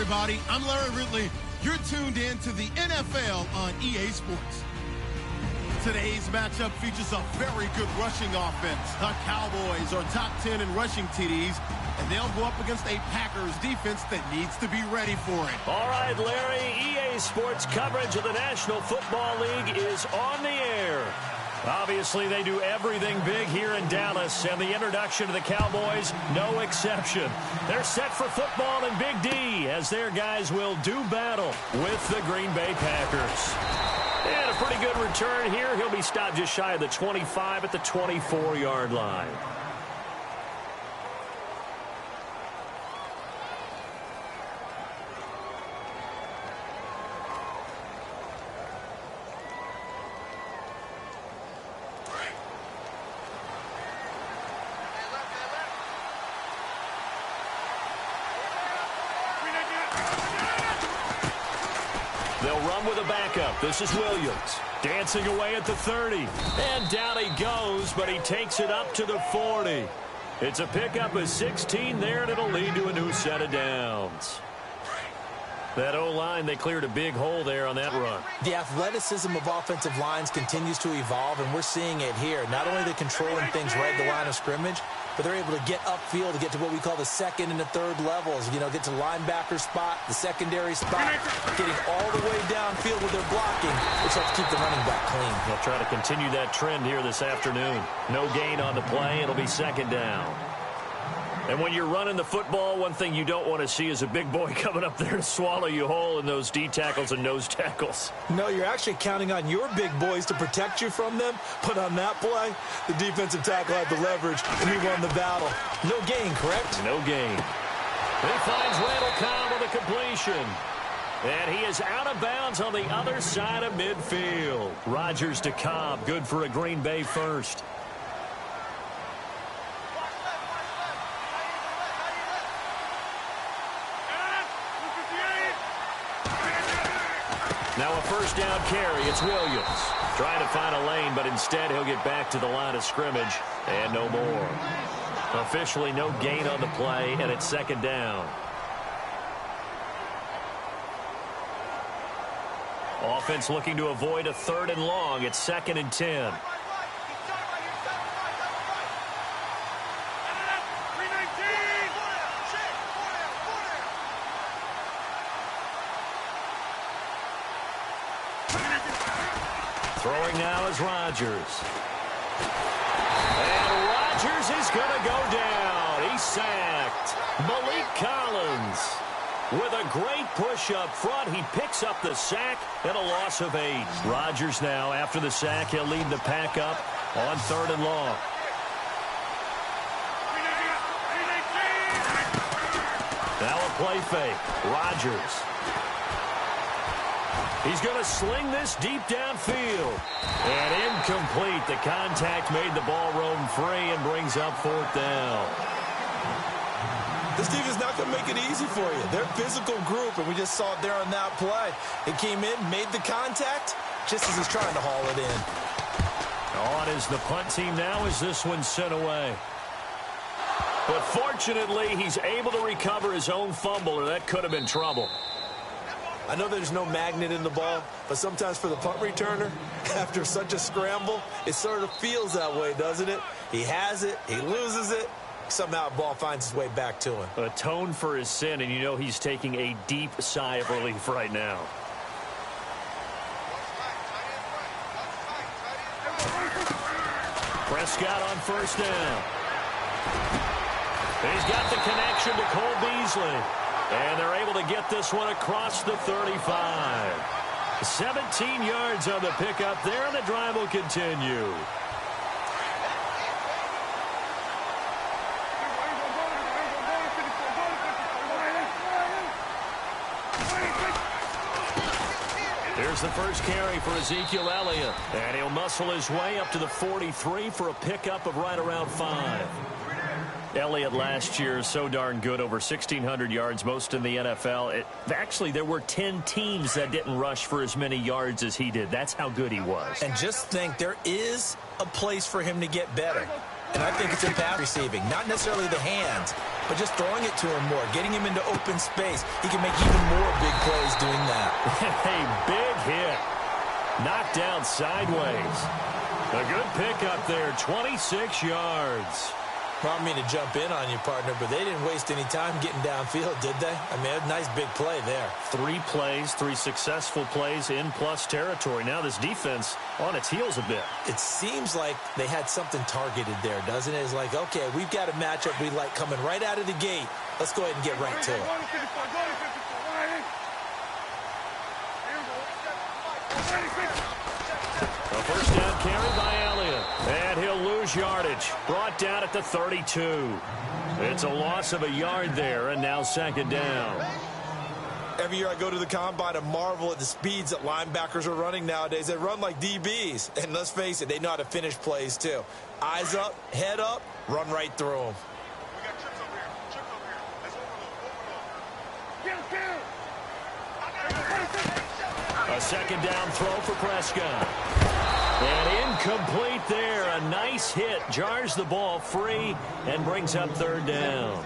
everybody. I'm Larry Ridley. You're tuned in to the NFL on EA Sports. Today's matchup features a very good rushing offense. The Cowboys are top 10 in rushing TDs, and they'll go up against a Packers defense that needs to be ready for it. All right, Larry, EA Sports coverage of the National Football League is on the air. Obviously, they do everything big here in Dallas, and the introduction of the Cowboys, no exception. They're set for football in Big D, as their guys will do battle with the Green Bay Packers. And a pretty good return here. He'll be stopped just shy of the 25 at the 24-yard line. They'll run with a backup. This is Williams. Dancing away at the 30. And down he goes, but he takes it up to the 40. It's a pickup of 16 there, and it'll lead to a new set of downs. That O-line, they cleared a big hole there on that run. The athleticism of offensive lines continues to evolve, and we're seeing it here. Not only are they controlling things right at the line of scrimmage, but they're able to get upfield to get to what we call the second and the third levels. You know, get to the linebacker spot, the secondary spot, getting all the way downfield with their blocking, which helps keep the running back clean. They'll try to continue that trend here this afternoon. No gain on the play. It'll be second down. And when you're running the football, one thing you don't want to see is a big boy coming up there to swallow you whole in those D tackles and nose tackles. No, you're actually counting on your big boys to protect you from them. But on that play, the defensive tackle had the leverage, and he won the battle. No gain, correct? No gain. He finds Randall Cobb with a completion. And he is out of bounds on the other side of midfield. Rodgers to Cobb, good for a Green Bay first. Now a first down carry. It's Williams. Trying to find a lane, but instead he'll get back to the line of scrimmage. And no more. Officially no gain on the play, and it's second down. Offense looking to avoid a third and long. It's second and 10. Throwing now is Rodgers. And Rodgers is going to go down. He's sacked. Malik Collins with a great push up front. He picks up the sack and a loss of 8. Rodgers now, after the sack, he'll lead the pack up on third and long. Now a play fake. Rodgers. He's going to sling this deep downfield. And incomplete. The contact made the ball roam free and brings up fourth down. This team is not going to make it easy for you. They're a physical group, and we just saw it there on that play. It came in, made the contact, just as he's trying to haul it in. On is the punt team now as this one's sent away. But fortunately, he's able to recover his own fumble, or that could have been trouble. I know there's no magnet in the ball, but sometimes for the punt returner, after such a scramble, it sort of feels that way, doesn't it? He has it, he loses it, somehow the ball finds its way back to him. Atone for his sin, and you know he's taking a deep sigh of relief right now. Prescott on first down. He's got the connection to Cole Beasley. And they're able to get this one across the 35. 17 yards on the pickup there, and the drive will continue. Here's the first carry for Ezekiel Elliott. And he'll muscle his way up to the 43 for a pickup of right around 5. Elliott last year so darn good, over 1,600 yards, most in the NFL. Actually, there were 10 teams that didn't rush for as many yards as he did. That's how good he was. And just think, there is a place for him to get better. And I think it's in pass receiving, not necessarily the hands, but just throwing it to him more, getting him into open space. He can make even more big plays doing that. A big hit. Knocked down sideways. A good pickup there, 26 yards. I don't mean to jump in on you, partner, but they didn't waste any time getting downfield, did they? I mean, a nice big play there. 3 plays, 3 successful plays in plus territory. Now this defense on its heels a bit. It seems like they had something targeted there, doesn't it? It's like, okay, we've got a matchup we like coming right out of the gate. Let's go ahead and get right to it. A first down carry by Elliott. And he'll lose yardage. Brought down at the 32. It's a loss of a yard there, and now second down. Every year I go to the combine and marvel at the speeds that linebackers are running nowadays. They run like DBs. And let's face it, they know how to finish plays too. Eyes up, head up, run right through them. We got trips over here. Trips over here. Let's overload. A second down throw for Prescott. And incomplete there. A nice hit. Jars the ball free and brings up third down.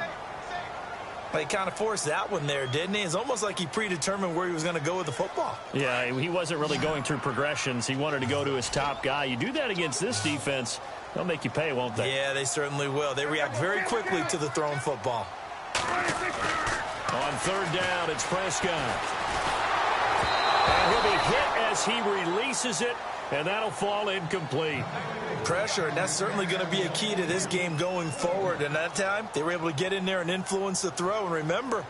He kind of forced that one there, didn't he? It's almost like he predetermined where he was going to go with the football. Yeah, he wasn't really going through progressions. He wanted to go to his top guy. You do that against this defense, they'll make you pay, won't they? Yeah, they certainly will. They react very quickly to the thrown football. On third down, it's Prescott. And he'll be hit as he releases it, and that'll fall incomplete. Pressure, and that's certainly going to be a key to this game going forward. And that time, they were able to get in there and influence the throw. And remember,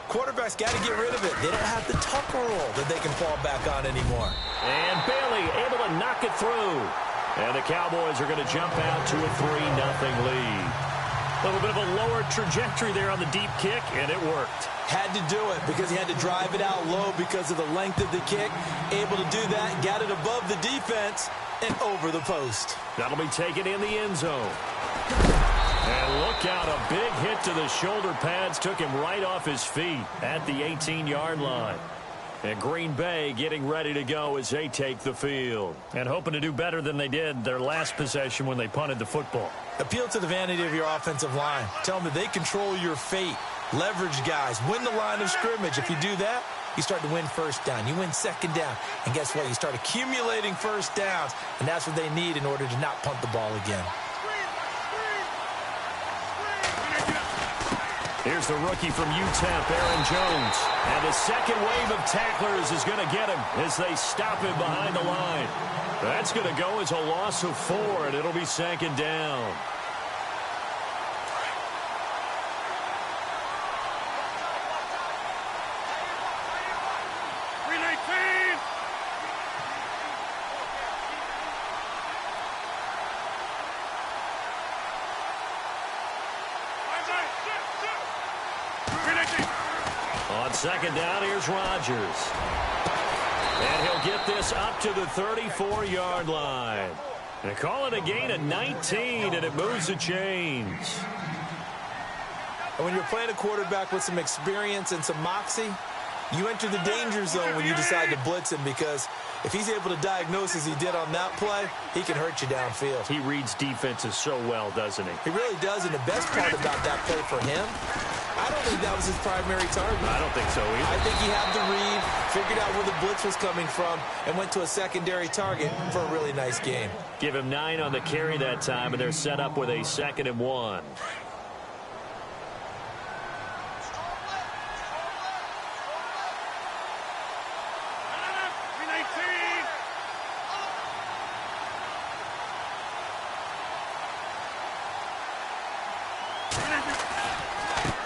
quarterbacks got to get rid of it. They don't have the tucker roll that they can fall back on anymore. And Bailey able to knock it through. And the Cowboys are going to jump out to a 3-0 lead. A little bit of a lower trajectory there on the deep kick, and it worked. Had to do it because he had to drive it out low because of the length of the kick. Able to do that, got it above the defense and over the post. That'll be taken in the end zone. And look out, a big hit to the shoulder pads took him right off his feet at the 18-yard line. And Green Bay getting ready to go as they take the field. And hoping to do better than they did their last possession when they punted the football. Appeal to the vanity of your offensive line. Tell them that they control your fate. Leverage guys. Win the line of scrimmage. If you do that, you start to win first down. You win second down. And guess what? You start accumulating first downs. And that's what they need in order to not punt the ball again. Here's the rookie from UTEP, Aaron Jones. And the second wave of tacklers is going to get him as they stop him behind the line. That's going to go as a loss of 4, and it'll be second down. On second down, here's Rodgers. And he'll get this up to the 34-yard line. They call it a gain of 19, and it moves the chains. And when you're playing a quarterback with some experience and some moxie, you enter the danger zone when you decide to blitz him, because if he's able to diagnose as he did on that play, he can hurt you downfield. He reads defenses so well, doesn't he? He really does, and the best part about that play for him, I don't think that was his primary target. I don't think so either. I think he had the read, figured out where the blitz was coming from, and went to a secondary target for a really nice game. Give him 9 on the carry that time, and they're set up with a 2nd and 1.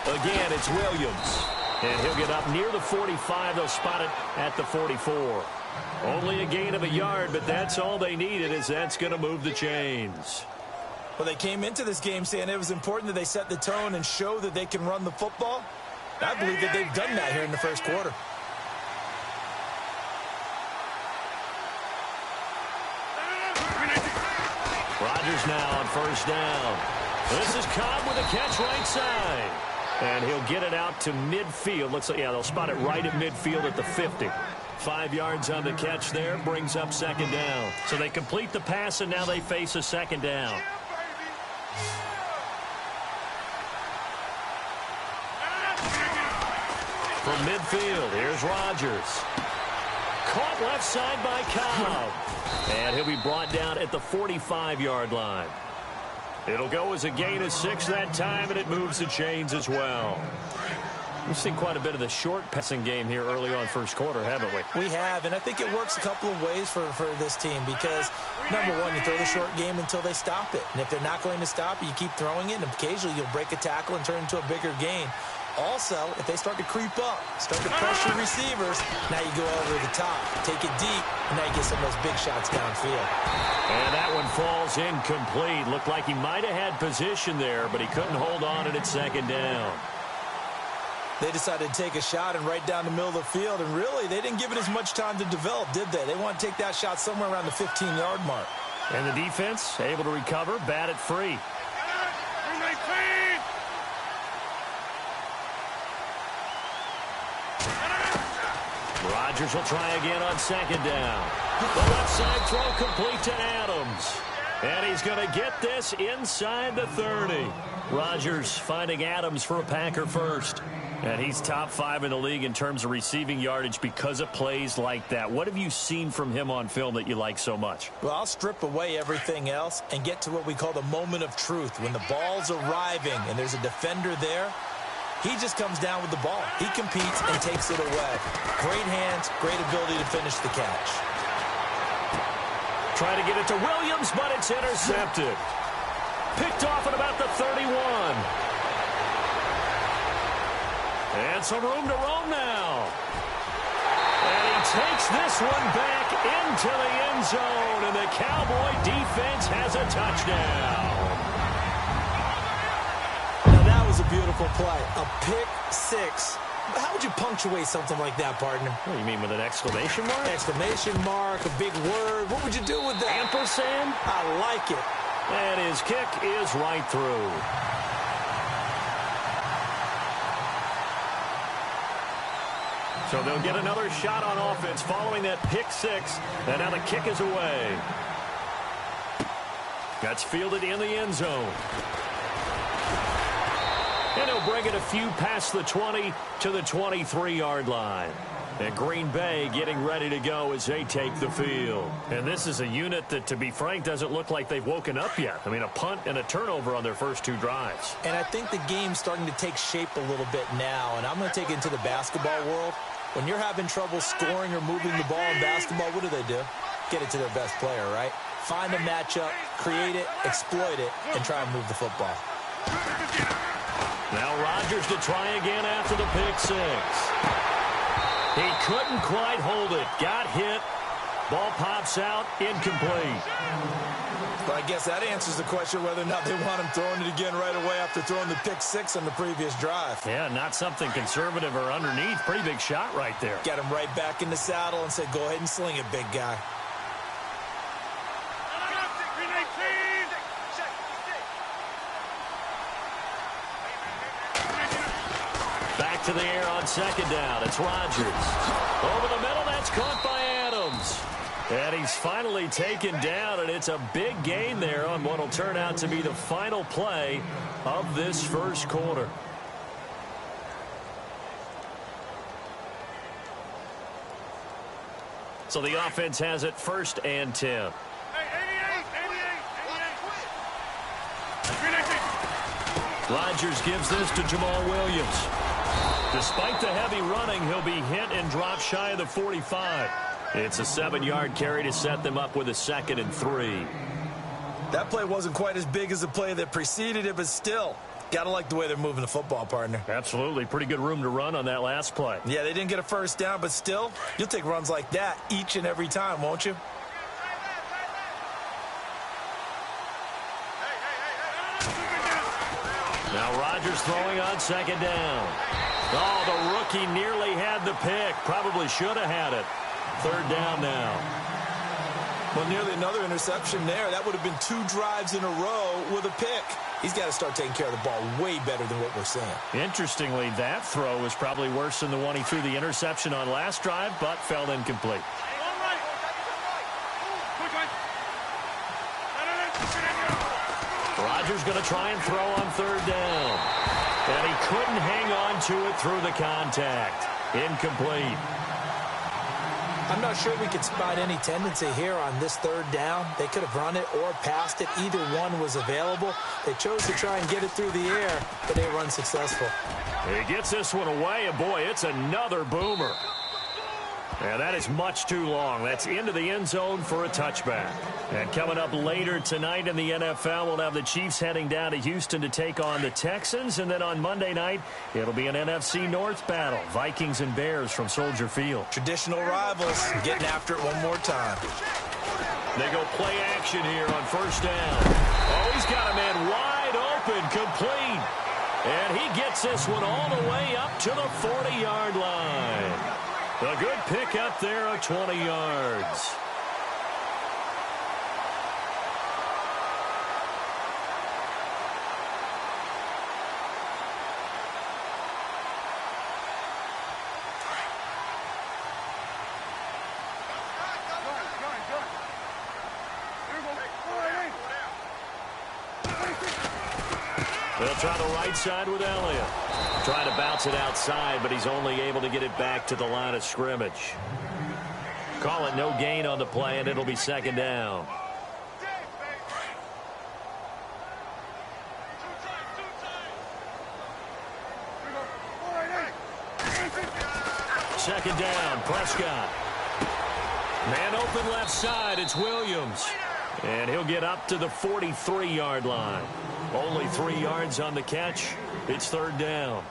Again, it's Williams. And he'll get up near the 45. They'll spot it at the 44. Only a gain of a yard, but that's all they needed, as that's going to move the chains. Well, they came into this game saying it was important that they set the tone and show that they can run the football. I believe that they've done that here in the first quarter. Rodgers now on first down. This is Cobb with a catch right side. And he'll get it out to midfield. Looks like, yeah, they'll spot it right at midfield at the 50. 5 yards on the catch there, brings up second down. So they complete the pass, and now they face a second down. From midfield, here's Rodgers. Caught left side by Cobb. And he'll be brought down at the 45-yard line. It'll go as a gain of 6 that time, and it moves the chains as well. We've seen quite a bit of the short passing game here early on first quarter, haven't we? We have, and I think it works a couple of ways for this team because, number one, you throw the short game until they stop it. And if they're not going to stop it, you keep throwing it, and occasionally you'll break a tackle and turn it into a bigger gain. Also, if they start to creep up, start to pressure receivers, now you go over the top, take it deep, and now you get some of those big shots downfield. And that one falls incomplete. Looked like he might have had position there, but he couldn't hold on at second down. They decided to take a shot and right down the middle of the field, and really, they didn't give it as much time to develop, did they? They want to take that shot somewhere around the 15-yard mark. And the defense able to recover, bat it free. Rodgers will try again on second down. The left side throw complete to Adams. And he's going to get this inside the 30. Rodgers finding Adams for a Packer first. And he's top 5 in the league in terms of receiving yardage because of plays like that. What have you seen from him on film that you like so much? Well, I'll strip away everything else and get to what we call the moment of truth. When the ball's arriving and there's a defender there, he just comes down with the ball. He competes and takes it away. Great hands, great ability to finish the catch. Try to get it to Williams, but it's intercepted. Picked off at about the 31. And some room to roam now. And he takes this one back into the end zone, and the Cowboy defense has a touchdown. A beautiful play, a pick 6. How would you punctuate something like that, partner? What do you mean, with an exclamation mark? Exclamation mark, a big word. What would you do with that? Ampersand? I like it. And his kick is right through. So they'll get another shot on offense following that pick 6. And now the kick is away. That's fielded in the end zone. And he'll bring it a few past the 20 to the 23-yard line. And Green Bay getting ready to go as they take the field. And this is a unit that, to be frank, doesn't look like they've woken up yet. I mean, a punt and a turnover on their first 2 drives. And I think the game's starting to take shape a little bit now. And I'm going to take it into the basketball world. When you're having trouble scoring or moving the ball in basketball, what do? Get it to their best player, right? Find a matchup, create it, exploit it, and try and move the football. Now Rodgers to try again after the pick 6. He couldn't quite hold it. Got hit. Ball pops out. Incomplete. Well, I guess that answers the question whether or not they want him throwing it again right away after throwing the pick 6 on the previous drive. Yeah, not something conservative or underneath. Pretty big shot right there. Got him right back in the saddle and said, go ahead and sling it, big guy. Back to the air on second down. It's Rodgers. Over the middle, that's caught by Adams. And he's finally taken down, and it's a big gain there on what will turn out to be the final play of this first quarter. So the offense has it 1st and 10. Rodgers gives this to Jamal Williams. Despite the heavy running, he'll be hit and dropped shy of the 45. It's a 7-yard carry to set them up with a 2nd and 3. That play wasn't quite as big as the play that preceded it, but still, got to like the way they're moving the football, partner. Absolutely. Pretty good room to run on that last play. Yeah, they didn't get a first down, but still, you'll take runs like that each and every time, won't you? Now Rodgers throwing on second down. Oh, the rookie nearly had the pick. Probably should have had it. 3rd down now. Well, nearly another interception there. That would have been 2 drives in a row with a pick. He's got to start taking care of the ball way better than what we're seeing. Interestingly, that throw was probably worse than the one he threw the interception on last drive, but fell incomplete. Rodgers going to try and throw on third down. And he couldn't hang on to it through the contact. Incomplete. I'm not sure we could spot any tendency here on this third down. They could have run it or passed it. Either one was available. They chose to try and get it through the air, but they were unsuccessful. He gets this one away, and boy, it's another boomer. And that is much too long. That's into the end zone for a touchback. And coming up later tonight in the NFL, we'll have the Chiefs heading down to Houston to take on the Texans. And then on Monday night, it'll be an NFC North battle. Vikings and Bears from Soldier Field. Traditional rivals getting after it one more time. They go play action here on first down. Oh, he's got a man wide open, complete. And he gets this one all the way up to the 40-yard line. A good pick up there of 20 yards. They'll try the right side with Elliott. Trying to bounce it outside, but he's only able to get it back to the line of scrimmage. Call it no gain on the play, and it'll be second down. Second down, Prescott. Man open left side, it's Williams. And he'll get up to the 43-yard line. Only 3 yards on the catch. It's third down.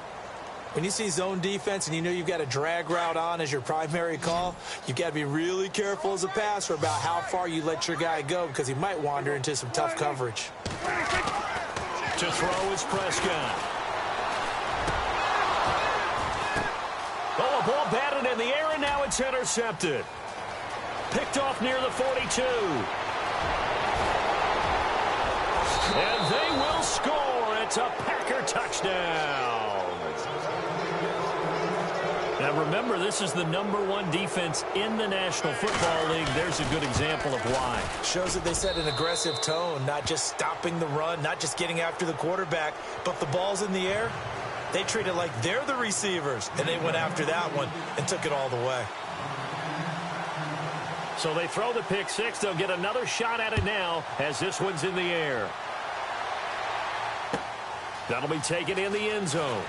When you see zone defense and you know you've got a drag route on as your primary call, you've got to be really careful as a passer about how far you let your guy go because he might wander into some tough coverage. To throw is Prescott. Oh, a ball batted in the air, and now it's intercepted. Picked off near the 42. And they will score. It's a Packer touchdown. Now remember, this is the #1 defense in the National Football League. There's a good example of why. Shows that they set an aggressive tone, not just stopping the run, not just getting after the quarterback, but the ball's in the air. They treat it like they're the receivers, and they went after that one and took it all the way. So they throw the pick six. They'll get another shot at it now as this one's in the air. That'll be taken in the end zone.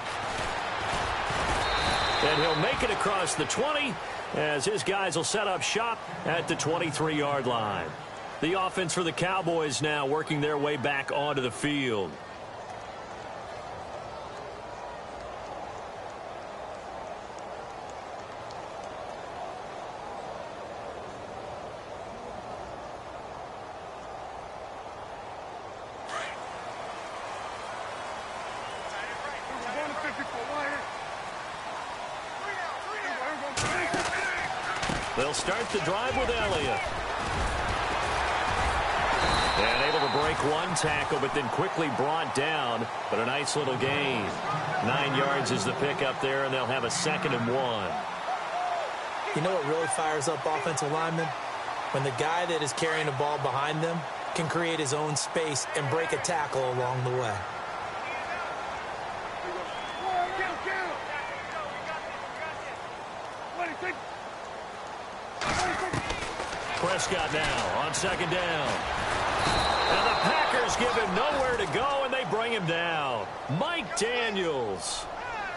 And he'll make it across the 20 as his guys will set up shop at the 23-yard line. The offense for the Cowboys now working their way back onto the field. They'll start the drive with Elliott. And able to break one tackle, but then quickly brought down. But a nice little gain. 9 yards is the pickup there, and they'll have a 2nd and 1. You know what really fires up offensive linemen? When the guy that is carrying the ball behind them can create his own space and break a tackle along the way. Prescott now on 2nd down. And the Packers give him nowhere to go, and they bring him down. Mike Daniels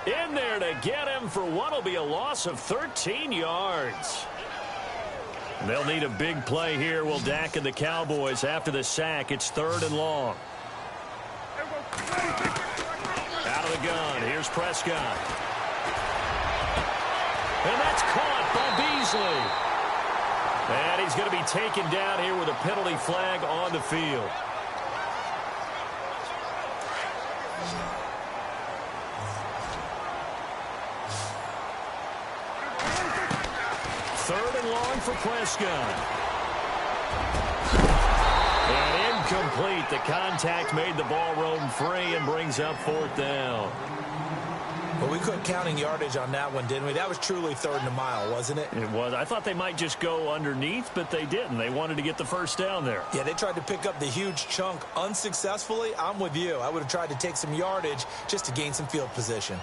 in there to get him for what will be a loss of 13 yards. They'll need a big play here, will Dak and the Cowboys after the sack. It's 3rd and long. Out of the gun, here's Prescott. And that's caught by Beasley. And he's going to be taken down here with a penalty flag on the field. Third and long for Prescott. And incomplete. The contact made the ball roam free and brings up 4th down. Well, we quit counting yardage on that one, didn't we? That was truly 3rd and a mile, wasn't it? It was. I thought they might just go underneath, but they didn't. They wanted to get the first down there. Yeah, they tried to pick up the huge chunk unsuccessfully. I'm with you. I would have tried to take some yardage just to gain some field position.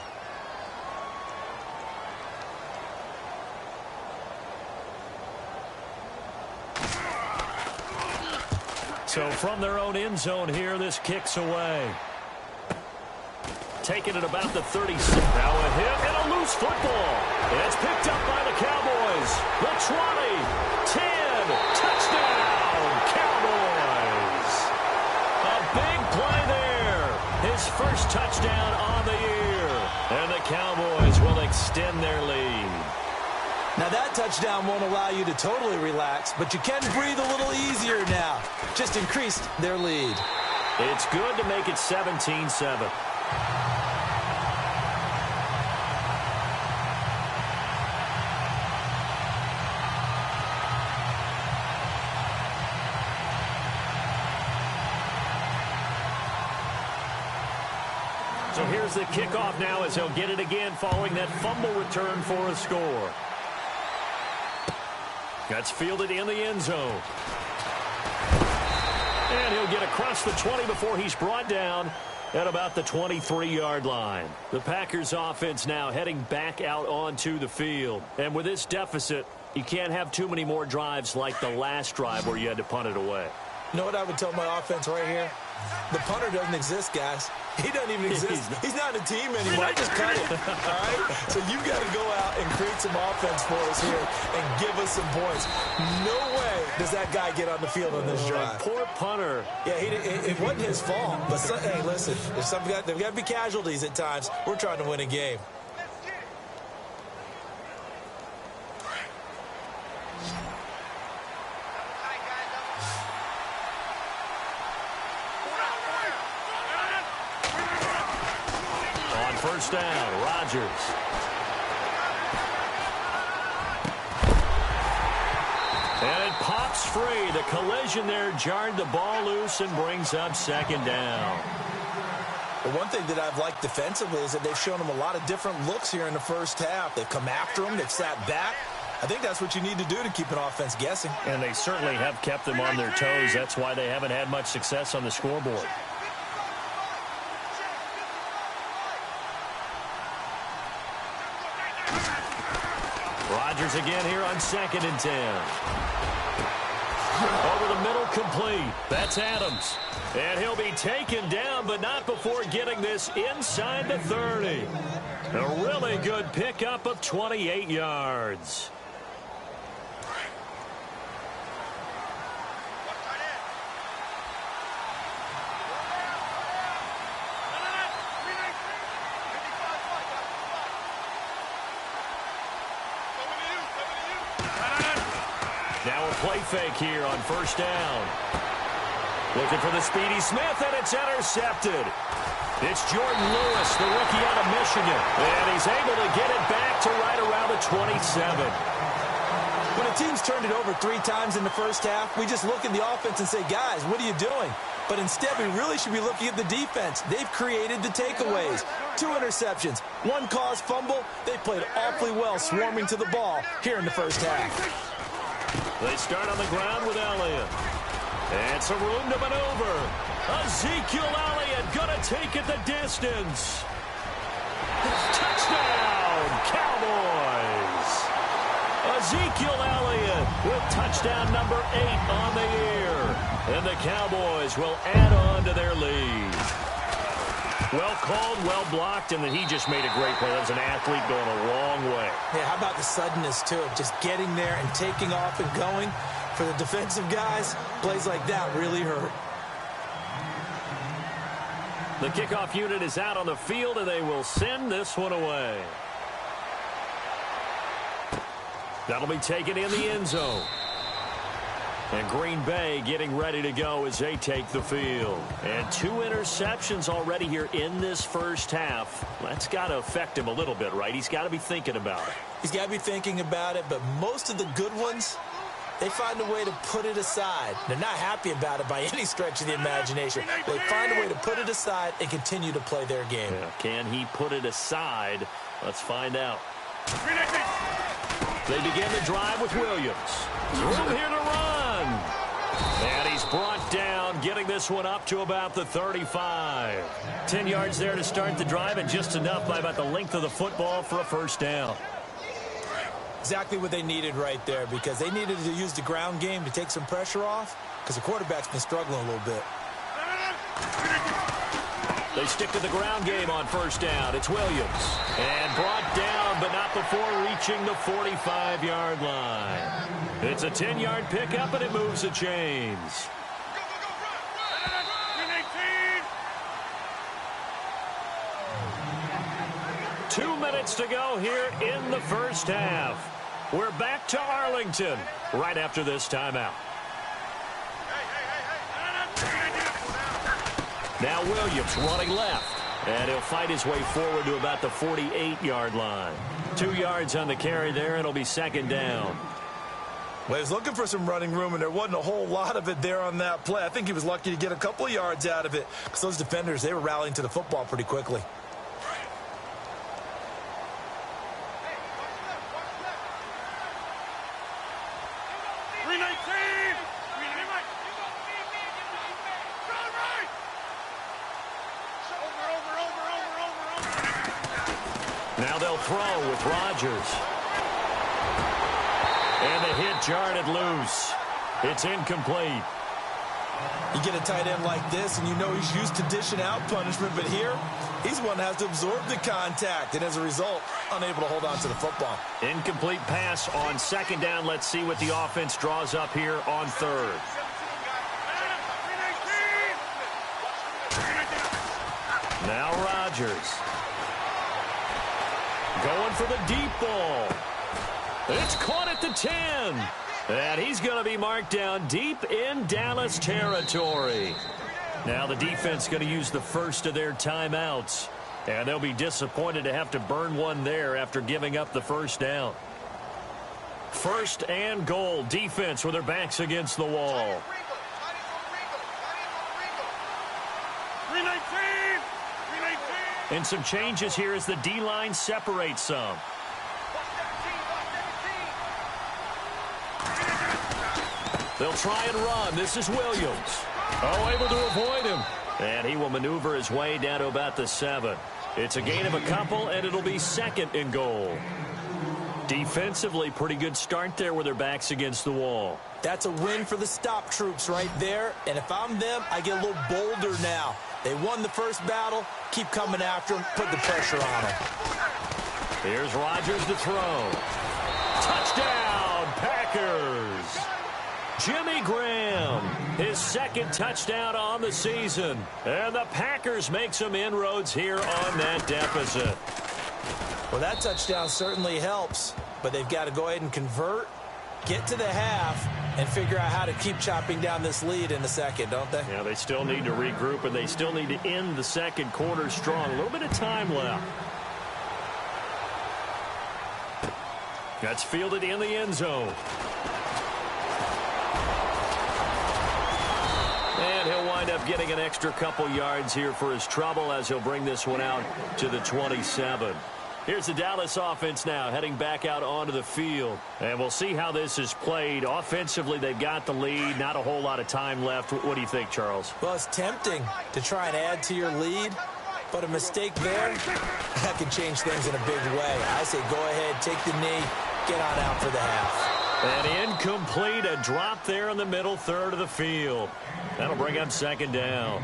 So from their own end zone here, this kicks away. Taking it about the 36. Now a hit and a loose football. It's picked up by the Cowboys. The 20, 10, touchdown, Cowboys. A big play there. His first touchdown on the year. And the Cowboys will extend their lead. Now that touchdown won't allow you to totally relax, but you can breathe a little easier now. Just increased their lead. It's good to make it 17-7. So here's the kickoff now as he'll get it again following that fumble return for a score. That's fielded in the end zone. And he'll get across the 20 before he's brought down at about the 23-yard line. The Packers offense now heading back out onto the field. And with this deficit, you can't have too many more drives like the last drive where you had to punt it away. You know what I would tell my offense right here? The punter doesn't exist, guys. He doesn't even exist. He's not a team anymore. I just cut it. All right? So you've got to go out and create some offense for us here and give us some points. No way does that guy get on the field on this drive. Poor punter. Yeah, it wasn't his fault. But, hey, listen, there've got to be casualties at times. We're trying to win a game. First down, Rodgers. And it pops free. The collision there jarred the ball loose and brings up 2nd down. The one thing that I've liked defensively is that they've shown them a lot of different looks here in the first half. They've come after them. They've sat back. I think that's what you need to do to keep an offense guessing. And they certainly have kept them on their toes. That's why they haven't had much success on the scoreboard. Rodgers again here on 2nd and 10. Over the middle, complete. That's Adams. And he'll be taken down, but not before getting this inside the 30. A really good pickup of 28 yards. Now a play fake here on 1st down. Looking for the speedy Smith, and it's intercepted. It's Jordan Lewis, the rookie out of Michigan. And he's able to get it back to right around the 27. When a team's turned it over 3 times in the first half, we just look at the offense and say, guys, what are you doing? But instead, we really should be looking at the defense. They've created the takeaways. 2 interceptions, 1 caused fumble. They played awfully well swarming to the ball here in the first half. They start on the ground with Elliott. And some room to maneuver. Ezekiel Elliott gonna take it the distance. Touchdown, Cowboys. Ezekiel Elliott with touchdown number 8 on the year. And the Cowboys will add on to their lead. Well called, well blocked, and then he just made a great play. That was an athlete going a long way. Yeah, how about the suddenness to it? Just getting there and taking off and going. For the defensive guys, plays like that really hurt. The kickoff unit is out on the field, and they will send this one away. That'll be taken in the end zone. And Green Bay getting ready to go as they take the field. And 2 interceptions already here in this first half. That's got to affect him a little bit, right? He's got to be thinking about it. He's got to be thinking about it, but most of the good ones, they find a way to put it aside. They're not happy about it by any stretch of the imagination. They find a way to put it aside and continue to play their game. Yeah, can he put it aside? Let's find out. They begin the drive with Williams. Room here to run. And he's brought down, getting this one up to about the 35. 10 yards there to start the drive, and just enough by about the length of the football for a first down. Exactly what they needed right there, because they needed to use the ground game to take some pressure off, because the quarterback's been struggling a little bit. They stick to the ground game on first down. It's Williams. And brought down, but not before reaching the 45-yard line. It's a 10-yard pickup, and it moves the chains. 2 minutes to go here in the first half. We're back to Arlington right after this timeout. Now Williams running left, and he'll fight his way forward to about the 48-yard line. 2 yards on the carry there, and it'll be second down. Well, he was looking for some running room, and there wasn't a whole lot of it there on that play. I think he was lucky to get a couple of yards out of it, because those defenders, they were rallying to the football pretty quickly. Now they'll throw with Rodgers. And the hit jarred it loose. It's incomplete. You get a tight end like this, and you know he's used to dishing out punishment, but here, he's the one that has to absorb the contact, and as a result, unable to hold on to the football. Incomplete pass on second down. Let's see what the offense draws up here on third. Now Rodgers. Going for the deep ball. It's caught at the 10. And he's going to be marked down deep in Dallas territory. Now the defense going to use the first of their timeouts. And they'll be disappointed to have to burn one there after giving up the first down. First and goal. Defense with their backs against the wall. 319! And some changes here as the D-line separates some. They'll try and run. This is Williams. Oh, able to avoid him. And he will maneuver his way down to about the 7. It's a gain of a couple, and it'll be second and goal. Defensively, pretty good start there with their backs against the wall. That's a win for the stop troops right there. And if I'm them, I get a little bolder now. They won the first battle. Keep coming after them. Put the pressure on them. Here's Rodgers to throw. Touchdown, Packers. Jimmy Graham, his second touchdown on the season. And the Packers make some inroads here on that deficit. Well, that touchdown certainly helps, but they've got to go ahead and convert, get to the half, and figure out how to keep chopping down this lead in the second, don't they? Yeah, they still need to regroup, and they still need to end the second quarter strong. A little bit of time left. That's fielded in the end zone. And he'll wind up getting an extra couple yards here for his trouble as he'll bring this one out to the 27. Here's the Dallas offense now heading back out onto the field. And we'll see how this is played. Offensively, they've got the lead. Not a whole lot of time left. What do you think, Charles? Well, it's tempting to try and add to your lead, but a mistake there, that can change things in a big way. I say go ahead, take the knee, get on out for the half. And incomplete, a drop there in the middle third of the field. That'll bring up second down.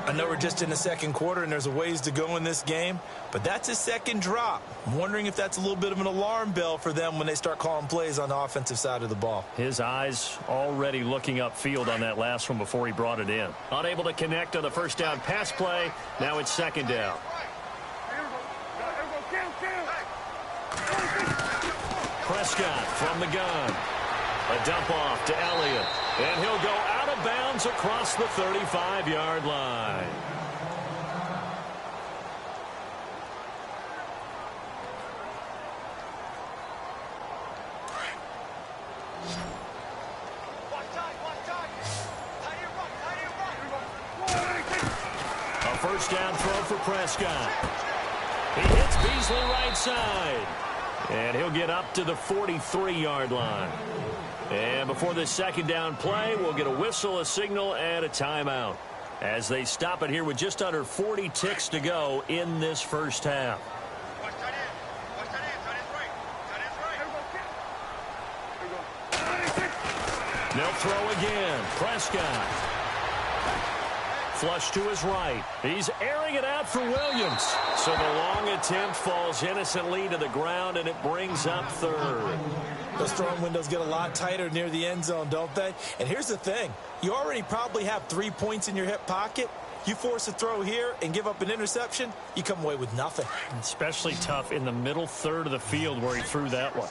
I know we're just in the second quarter and there's a ways to go in this game, but that's a second drop. I'm wondering if that's a little bit of an alarm bell for them when they start calling plays on the offensive side of the ball. His eyes already looking upfield on that last one before he brought it in. Unable to connect on the first down pass play. Now it's second down. Prescott from the gun. A dump off to Elliott. And he'll go out of bounds across the 35-yard line. First down throw for Prescott. He hits Beasley right side. And he'll get up to the 43-yard line. And before this second down play, we'll get a whistle, a signal, and a timeout as they stop it here with just under 40 ticks to go in this first half. They'll throw again. Prescott. Flush to his right. He's airing it out for Williams. So the long attempt falls innocently to the ground, and it brings up third. Those throwing windows get a lot tighter near the end zone, don't they? And here's the thing. You already probably have 3 points in your hip pocket. You force a throw here and give up an interception, you come away with nothing. Especially tough in the middle third of the field where he threw that one.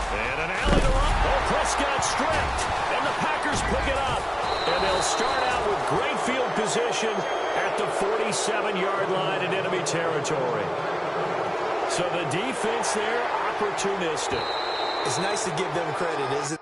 And an alley to run. Oh, Prescott stripped. And the Packers pick it up. And they'll start out with great field position at the 47-yard line in enemy territory. So the defense there, opportunistic. It's nice to give them credit, isn't it?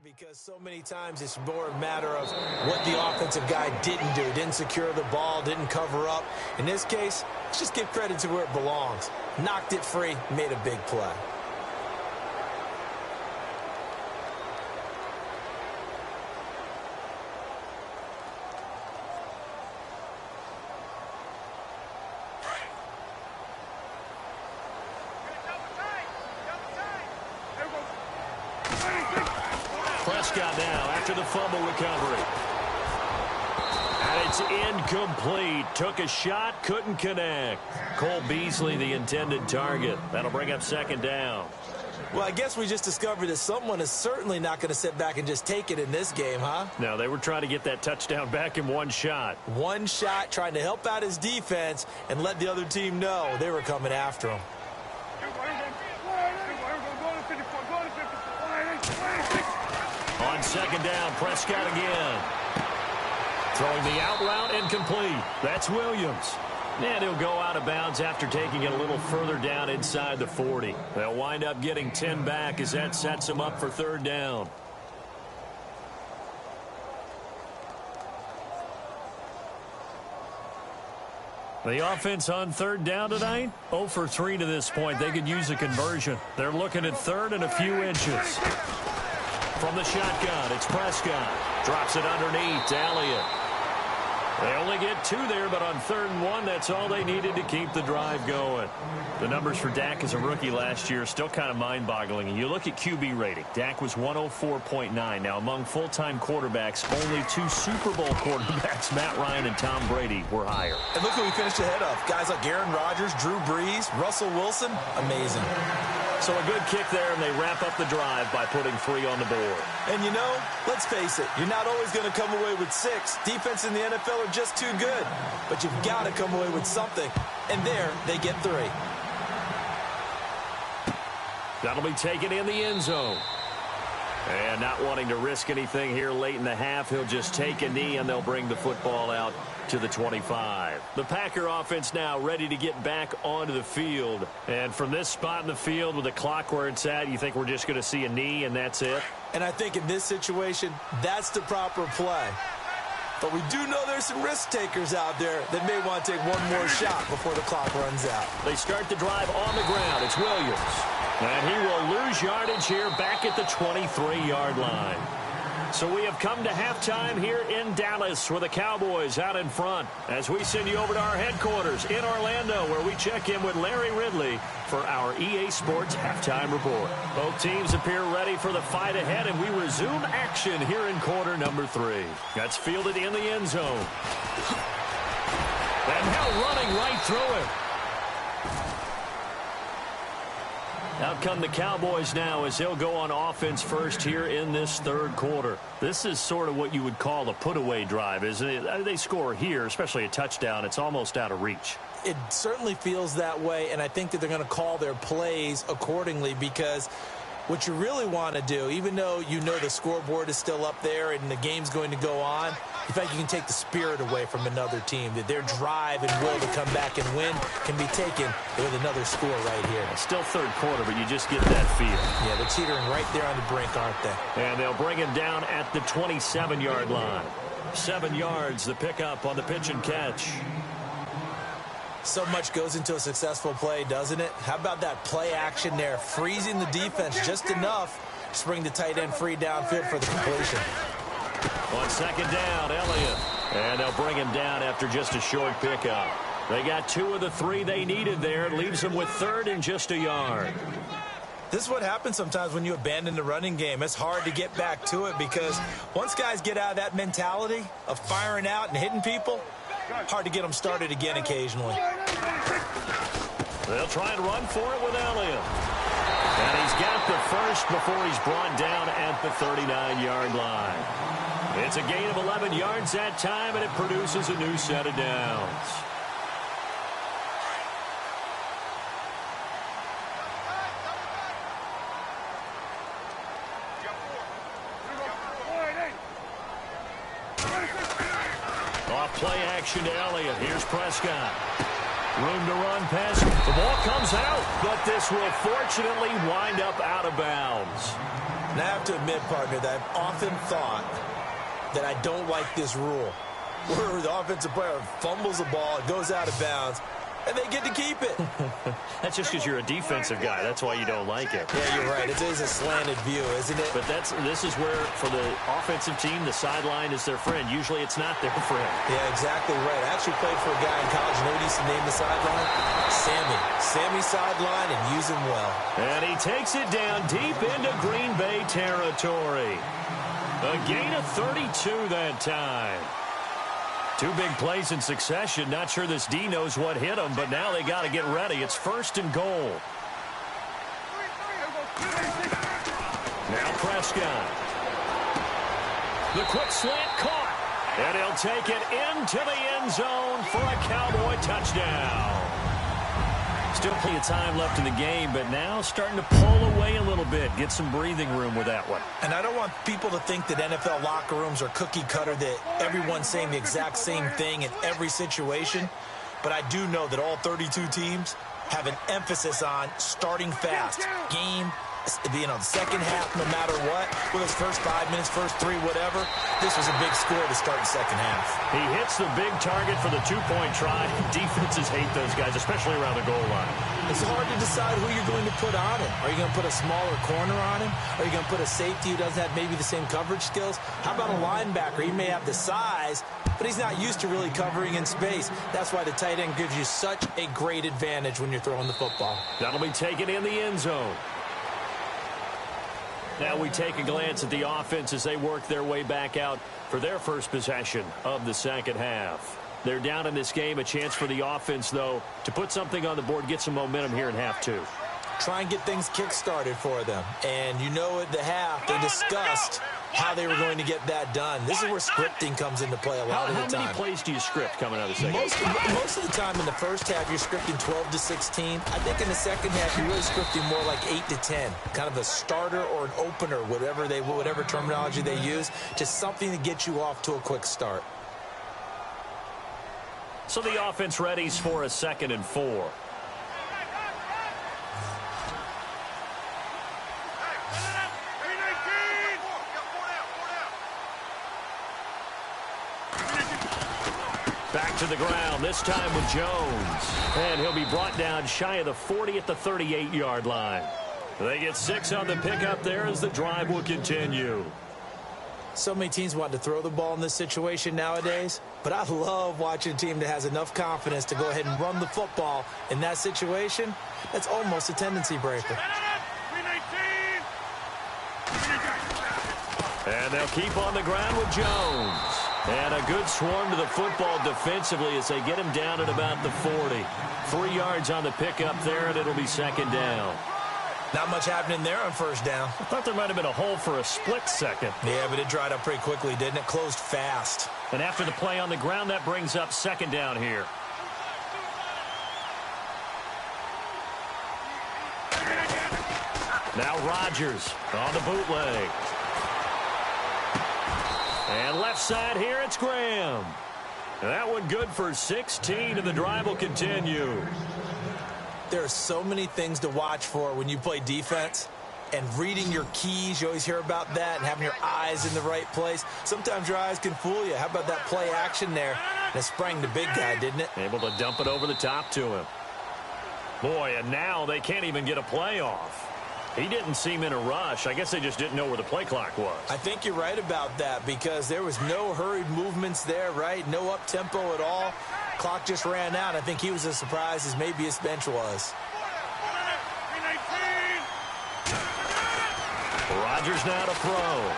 Because so many times it's more a matter of what the offensive guy didn't do. Didn't secure the ball, didn't cover up. In this case, let's just give credit to where it belongs. Knocked it free, made a big play. Prescott now after the fumble recovery. And it's incomplete. Took a shot, couldn't connect. Cole Beasley, the intended target. That'll bring up second down. Well, I guess we just discovered that someone is certainly not going to sit back and just take it in this game, huh? No, they were trying to get that touchdown back in one shot. One shot, trying to help out his defense and let the other team know they were coming after him. On second down, Prescott again. Throwing the out route, incomplete. That's Williams. And he'll go out of bounds after taking it a little further down inside the 40. They'll wind up getting 10 back as that sets them up for third down. The offense on third down tonight, 0 for 3 to this point. They could use a conversion. They're looking at third and a few inches. From the shotgun, it's Prescott. Drops it underneath to Elliott. They only get 2 there, but on 3rd and 1, that's all they needed to keep the drive going. The numbers for Dak as a rookie last year are still kind of mind-boggling. And you look at QB rating. Dak was 104.9. Now, among full-time quarterbacks, only 2 Super Bowl quarterbacks, Matt Ryan and Tom Brady, were higher. And look who we finished ahead of. Guys like Aaron Rodgers, Drew Brees, Russell Wilson. Amazing. So a good kick there, and they wrap up the drive by putting 3 on the board. And you know, let's face it, you're not always going to come away with 6. Defense in the NFL are just too good. But you've got to come away with something. And there, they get 3. That'll be taken in the end zone. And not wanting to risk anything here late in the half, he'll just take a knee, and they'll bring the football out to the 25. The Packer offense now ready to get back onto the field. And from this spot in the field with the clock where it's at, you think we're just going to see a knee and that's it? And I think in this situation, that's the proper play. But we do know there's some risk takers out there that may want to take one more shot before the clock runs out. They start the drive on the ground. It's Williams. And he will lose yardage here back at the 23-yard line. So we have come to halftime here in Dallas with the Cowboys out in front as we send you over to our headquarters in Orlando where we check in with Larry Ridley for our EA Sports Halftime Report. Both teams appear ready for the fight ahead, and we resume action here in quarter number 3. That's fielded in the end zone. And now running right through him. Out come the Cowboys now as they'll go on offense first here in this third quarter. This is sort of what you would call a put-away drive, isn't it? They score here, especially a touchdown. It's almost out of reach. It certainly feels that way, and I think that they're going to call their plays accordingly because what you really want to do, even though you know the scoreboard is still up there and the game's going to go on, You feel like you can take the spirit away from another team, that their drive and will to come back and win can be taken with another score right here. It's still third quarter, but you just get that feel. Yeah, they're teetering right there on the brink, aren't they? And they'll bring him down at the 27-yard line. 7 yards, the pickup on the pitch and catch. So much goes into a successful play, doesn't it? How about that play action there, freezing the defense just enough to bring the tight end free downfield for the completion. On second down, Elliott. And they'll bring him down after just a short pickup. They got 2 of the 3 they needed there. It leaves them with third and just a yard. This is what happens sometimes when you abandon the running game. It's hard to get back to it because once guys get out of that mentality of firing out and hitting people, hard to get them started again occasionally. They'll try and run for it with Elliott. And he's got the first before he's brought down at the 39-yard line. It's a gain of 11 yards that time, and it produces a new set of downs. Off play action to Elliott. Here's Prescott. Room to run pass. The ball comes out, but this will fortunately wind up out of bounds. And I have to admit, partner, that I've often thought that I don't like this rule, where the offensive player fumbles the ball, it goes out of bounds, and they get to keep it. That's just because you're a defensive guy. That's why you don't like it. Yeah, you're right. It is a slanted view, isn't it? But this is where, for the offensive team, the sideline is their friend. Usually it's not their friend. Yeah, exactly right. I actually played for a guy in college. You know what he used to name the sideline? Sammy. Sammy's sideline, and use him well. And he takes it down deep into Green Bay territory. A gain of 32 that time. 2 big plays in succession. Not sure this D knows what hit him, but now they got to get ready. It's first and goal. Now Prescott. The quick slant caught. And he'll take it into the end zone for a Cowboy touchdown. Still plenty of time left in the game, but now starting to pull away a little bit. Get some breathing room with that one. And I don't want people to think that NFL locker rooms are cookie cutter, that everyone's saying the exact same thing in every situation. But I do know that all 32 teams have an emphasis on starting fast. Game, the second half, no matter what, whether it's first 5 minutes, first 3, whatever, this was a big score to start the second half. He hits the big target for the 2-point try. Defenses hate those guys, especially around the goal line. It's hard to decide who you're going to put on him. Are you going to put a smaller corner on him? Are you going to put a safety who doesn't have maybe the same coverage skills? How about a linebacker? He may have the size, but he's not used to really covering in space. That's why the tight end gives you such a great advantage when you're throwing the football. That'll be taken in the end zone. Now we take a glance at the offense as they work their way back out for their first possession of the second half. They're down in this game. A chance for the offense, though, to put something on the board, get some momentum here in half 2. Try and get things kick-started for them. And you know at the half, they discussed how they were going to get that done. This is where scripting comes into play a lot of the time. How many plays do you script coming out of the second half? Most of the time in the first half, you're scripting 12 to 16. I think in the second half, you're really scripting more like 8 to 10. Kind of a starter or an opener, whatever terminology they use. Just something to get you off to a quick start. So the offense readies for a 2nd and 4. Back to the ground, this time with Jones. And he'll be brought down shy of the 40 at the 38-yard line. They get 6 on the pickup there as the drive will continue. So many teams want to throw the ball in this situation nowadays, but I love watching a team that has enough confidence to go ahead and run the football in that situation. That's almost a tendency breaker. And they'll keep on the ground with Jones. And a good swarm to the football defensively as they get him down at about the 40. 3 yards on the pickup there, and it'll be 2nd down. Not much happening there on first down. I thought there might have been a hole for a split second. Yeah, but it dried up pretty quickly, didn't it? Closed fast. And after the play on the ground, that brings up 2nd down here. Now Rodgers on the bootleg. And left side here, it's Graham. That one good for 16, and the drive will continue. There are so many things to watch for when you play defense. And reading your keys, you always hear about that, and having your eyes in the right place. Sometimes your eyes can fool you. How about that play action there? And it sprang the big guy, didn't it? Able to dump it over the top to him. Boy, and now they can't even get a play off. He didn't seem in a rush. I guess they just didn't know where the play clock was. I think you're right about that because there was no hurried movements there, right? No up-tempo at all. Clock just ran out. I think he was as surprised as maybe his bench was. Rodgers now to throw.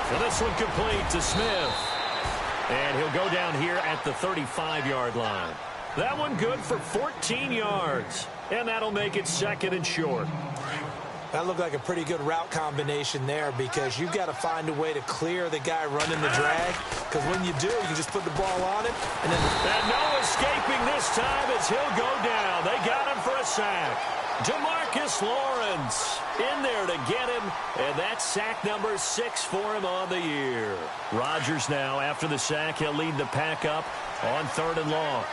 So this one complete to Smith. And he'll go down here at the 35-yard line. That one good for 14 yards. And that'll make it 2nd and short. That looked like a pretty good route combination there because you've got to find a way to clear the guy running the drag. Because when you do, you just put the ball on him. And no escaping this time as he'll go down. They got him for a sack. DeMarcus Lawrence in there to get him, and that's sack number 6 for him on the year. Rodgers now, after the sack, he'll lead the pack up on 3rd and long.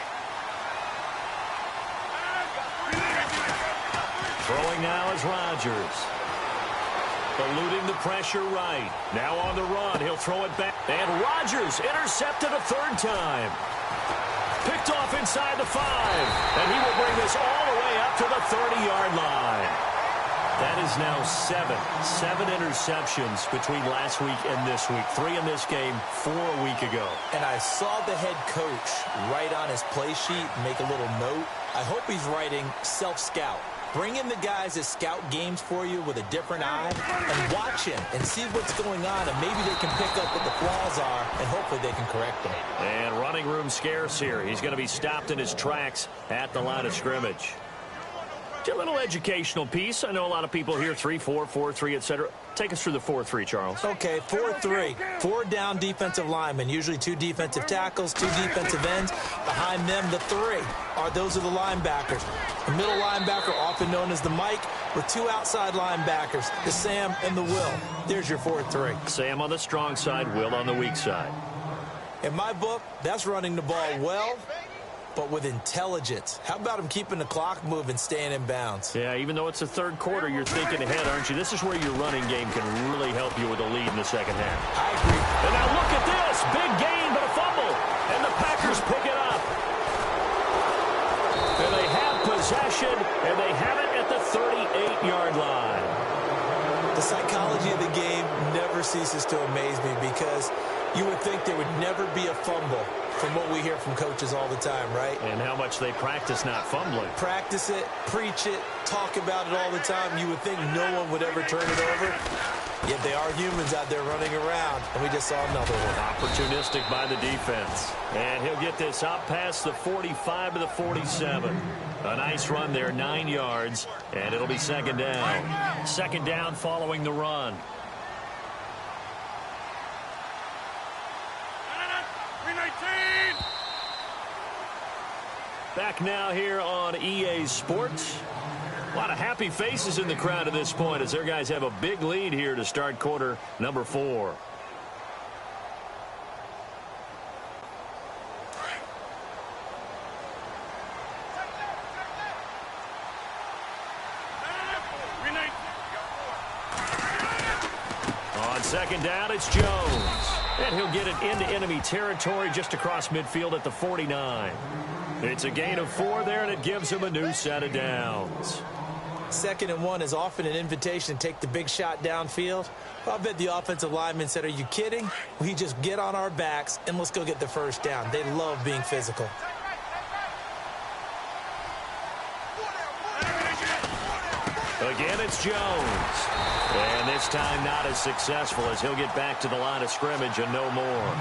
Throwing now is Rodgers. Eluding the pressure right. Now on the run, he'll throw it back. And Rodgers intercepted a 3rd time. Picked off inside the 5, and he will bring this all the way up to the 30-yard line. That is now 7 interceptions between last week and this week. 3 in this game, 4 a week ago. And I saw the head coach write on his play sheet, make a little note. I hope he's writing self-scout. Bring in the guys that scout games for you with a different eye and watch him and see what's going on, and maybe they can pick up what the flaws are, and hopefully they can correct them. And running room scarce here. He's going to be stopped in his tracks at the line of scrimmage. A little educational piece. I know a lot of people here, 3-4, 4-3, etc. Take us through the 4-3, Charles. Okay, 4-3. 4 down defensive linemen, usually 2 defensive tackles, 2 defensive ends. Behind them, the 3. Those are the linebackers. The middle linebacker, often known as the Mike, with 2 outside linebackers, the Sam and the Will. There's your 4-3. Sam on the strong side, Will on the weak side. In my book, that's running the ball well, but with intelligence. How about him keeping the clock moving, staying in bounds? Yeah, even though it's the 3rd quarter, you're thinking ahead, aren't you? This is where your running game can really help you with a lead in the 2nd half. I agree. And now look at this. Big gain, but a fumble. And the Packers pick it up. And they have possession, and they have it at the 38-yard line. The psychology of the game never ceases to amaze me because you would think there would never be a fumble from what we hear from coaches all the time, right? And how much they practice not fumbling. Practice it, preach it, talk about it all the time. You would think no one would ever turn it over. Yet they are humans out there running around, and we just saw another one. Opportunistic by the defense. And he'll get this up past the 45 to the 47. A nice run there, 9 yards, and it'll be 2nd down. 2nd down following the run. Back now here on EA Sports. A lot of happy faces in the crowd at this point as their guys have a big lead here to start quarter number 4. On 2nd down, it's Jones. And he'll get it into enemy territory just across midfield at the 49. It's a gain of 4 there, and it gives him a new set of downs. 2nd and 1 is often an invitation to take the big shot downfield. Well, I bet the offensive lineman said, are you kidding? We just get on our backs, and let's go get the 1st down. They love being physical. Again, it's Jones. And this time not as successful as he'll get back to the line of scrimmage and no more.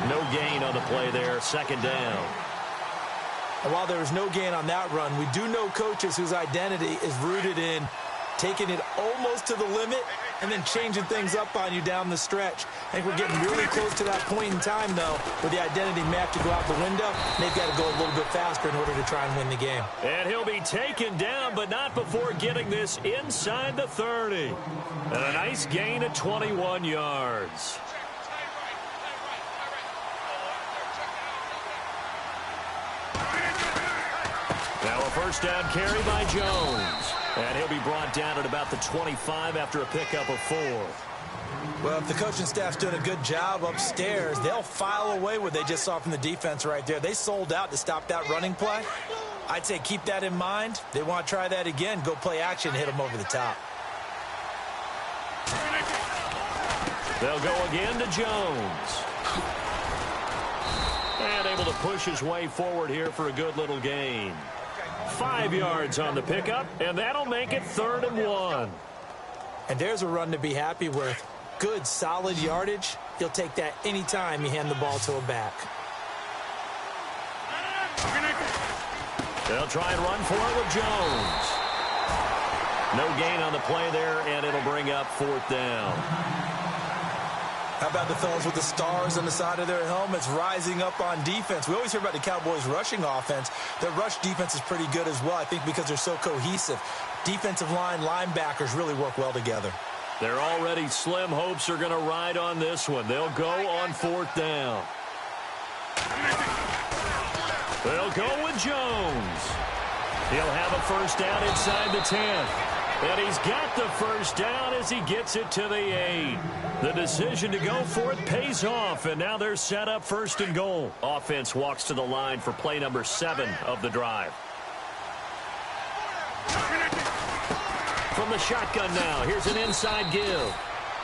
No gain on the play there, 2nd down. And while there was no gain on that run, we do know coaches whose identity is rooted in taking it almost to the limit and then changing things up on you down the stretch. I think we're getting really close to that point in time, though, where the identity may have to go out the window, and they've got to go a little bit faster in order to try and win the game. And he'll be taken down, but not before getting this inside the 30. And a nice gain of 21 yards. First down carry by Jones. And he'll be brought down at about the 25 after a pickup of 4. Well, if the coaching staff's doing a good job upstairs, they'll file away what they just saw from the defense right there. They sold out to stop that running play. I'd say keep that in mind. They want to try that again, go play action, hit them over the top. They'll go again to Jones. And able to push his way forward here for a good little gain. 5 yards on the pickup, and that'll make it 3rd and 1. And there's a run to be happy with. Good, solid yardage. You'll take that anytime you hand the ball to a back. They'll try and run for it with Jones. No gain on the play there, and it'll bring up 4th down. How about the fellas with the stars on the side of their helmets rising up on defense? We always hear about the Cowboys' rushing offense. Their rush defense is pretty good as well, I think, because they're so cohesive. Defensive line, linebackers really work well together. Their already slim hopes are going to ride on this one. They'll go on 4th down. They'll go with Jones. He'll have a first down inside the 10. And he's got the first down as he gets it to the 8. The decision to go for it pays off, and now they're set up 1st and goal. Offense walks to the line for play number 7 of the drive. From the shotgun now, here's an inside give.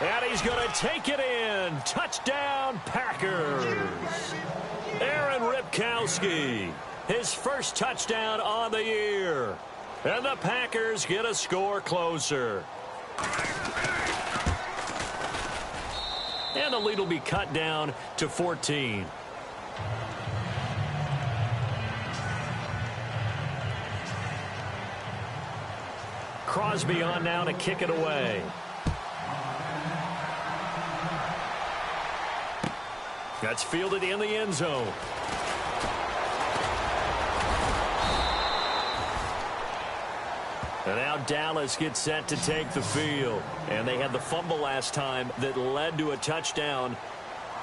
And he's going to take it in. Touchdown, Packers. Aaron Ripkowski, his first touchdown on the year. And the Packers get a score closer. And the lead will be cut down to 14. Crosby on now to kick it away. That's fielded in the end zone. And now Dallas gets set to take the field. And they had the fumble last time that led to a touchdown.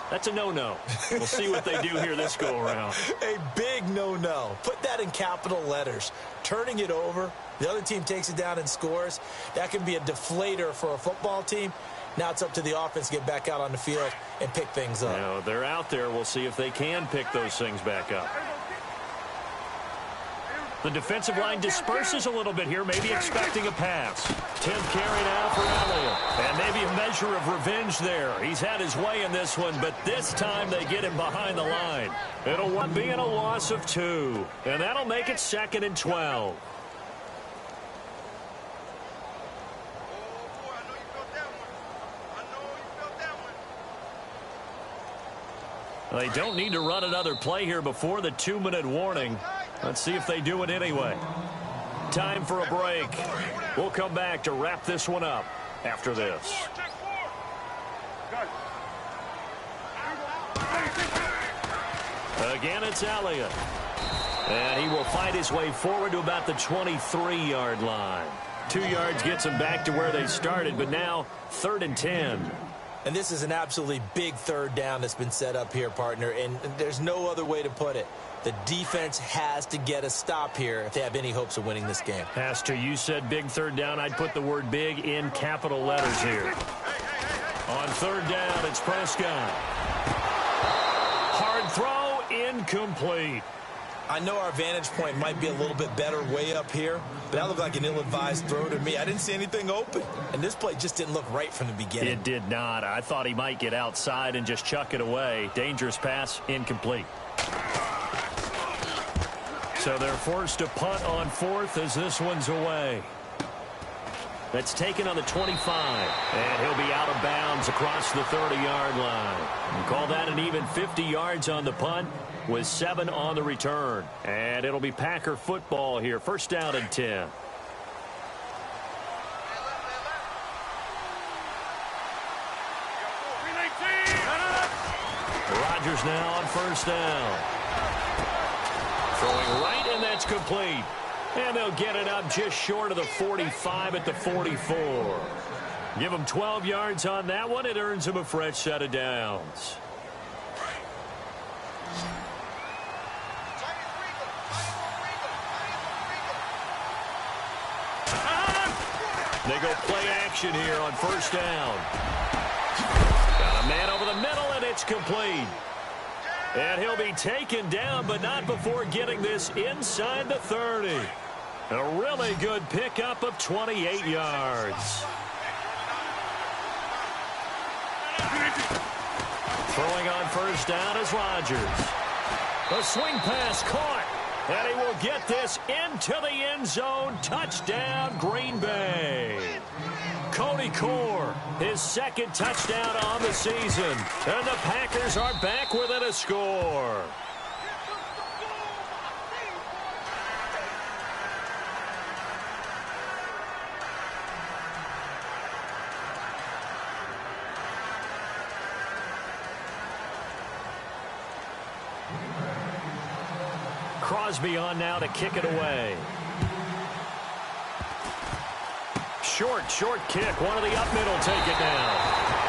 That's a no-no. We'll see what they do here this go-around. A big no-no. Put that in capital letters. Turning it over, the other team takes it down and scores. That can be a deflator for a football team. Now it's up to the offense to get back out on the field and pick things up. Now, they're out there. We'll see if they can pick those things back up. The defensive line disperses a little bit here, maybe expecting a pass. 10th carry now for Elliott. And maybe a measure of revenge there. He's had his way in this one, but this time they get him behind the line. It'll be in a loss of 2. And that'll make it 2nd and 12. They don't need to run another play here before the 2-minute warning. Let's see if they do it anyway. Time for a break. We'll come back to wrap this one up after this. Again, it's Elliott. And he will fight his way forward to about the 23-yard line. 2 yards gets him back to where they started, but now 3rd and 10. And this is an absolutely big 3rd down that's been set up here, partner, and there's no other way to put it. The defense has to get a stop here if they have any hopes of winning this game. Has to. You said big 3rd down. I'd put the word big in capital letters here. On 3rd down, it's Prescott. Hard throw, incomplete. I know our vantage point might be a little bit better way up here, but that looked like an ill-advised throw to me. I didn't see anything open, and this play just didn't look right from the beginning. It did not. I thought he might get outside and just chuck it away. Dangerous pass, incomplete. So they're forced to punt on 4th as this one's away. That's taken on the 25, and he'll be out of bounds across the 30-yard line. You call that an even 50 yards on the punt with 7 on the return. And it'll be Packer football here. First down and 10. Rodgers now on first down. Throwing right, and that's complete. And they'll get it up just short of the 45 at the 44. Give them 12 yards on that one. It earns them a fresh set of downs. They go play action here on first down. Got a man over the middle, and it's complete. And he'll be taken down, but not before getting this inside the 30. A really good pickup of 28 yards. Throwing on first down is Rodgers. The swing pass caught. And he will get this into the end zone. Touchdown, Green Bay. Cody Core, his second touchdown on the season. And the Packers are back within a score. Crosby on now to kick it away. Short kick. One of the up middle take it down.